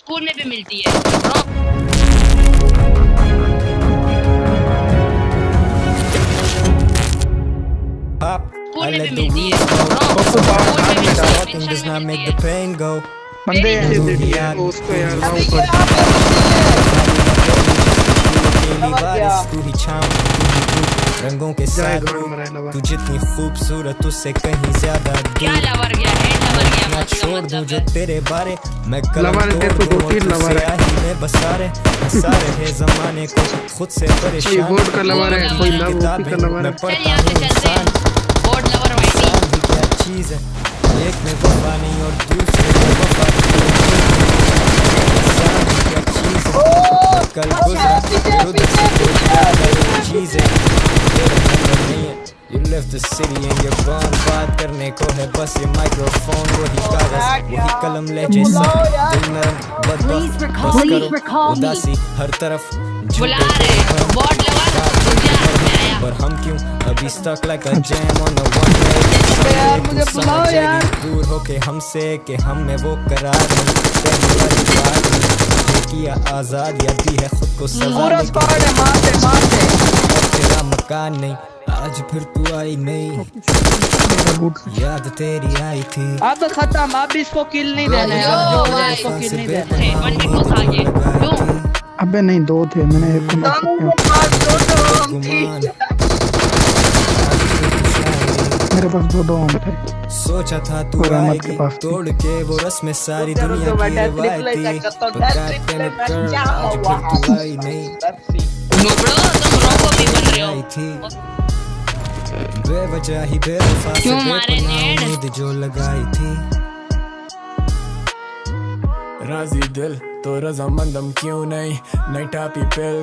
School में भी मिलती है bro. I let the weed go. Talking does not make the pain go. बंदे ऐसे तू है याद उसको यार तू गाँव पर अकेली बारिश तू ही छाँव तू ही धूप रंगों के जाए साथ ग्राउंड में रहना तू जितनी खूबसूरत उससे कहीं ज्यादा क्या दूर लवर गया है, लवर गया मैं मत छोड़ दूं जो तेरे बारे मैं कलम लवर है, तेरे को तोड़ दूं 2-3 और लवर तुझसे है। आही में बसारे रहे जमाने को खुद से कोई परेशान बोर्ड का लवर है, कोई लव ओपी का लवर मैं है। चल पढ़ता यहाँ से हूँ चलते हैं। इंसान बोर्ड लवर वाइटी इंसान भी क्या चीज है एक में वफा नहीं और दूसरे में वफा इंसान भी क्या चीज है मैं कल गुजरा फिर उधर से कोई याद है ये चीज है तेरा नंबर नहीं है You left the city and you're gone बात करने को है बस ये माइक्रोफोन वही कागज वही कलम लहजे सा दिल नरम बदबख्त बस करो उदासी हर तरफ बुला रहे हैं। बोर्ड लवर रुक जा, मैं आया। पर हम क्यों अभी stuck like a jam on a one way यार मुझे बुलाओ यार। दूर होके हमसे कि हम में वो करार नहीं पहली वाली बात नहीं जो किया आजाद या दी है खुद को सजा पूरा लेकिन स्क्वाड है, मार दे अब तेरा मकान नहीं आज फिर तू आई नहीं याद तेरी आई थी अब खत्म, अब इसको किल नहीं देना है, अब जो है इसको किल नहीं देना है। 22 खा गए क्यों? अबे नहीं दो थे मैंने एक को knock किया। गुमान मेरे पास दो आम थे। सोचा था तू और अहमद के आएगी पास थी। तोड़ के वो रस्में सारी दुनिया की रिवायती आज फिर तू आई नहीं नो ब्रो, तुम रोबो भी बन रहे आई हो। थी बेवजह ही बेवफा से क्यों मारे बेपनाह नेड? उम्मीद जो लगाई थी राजी दिल तो रजामंदम क्यों नहीं टापी पिल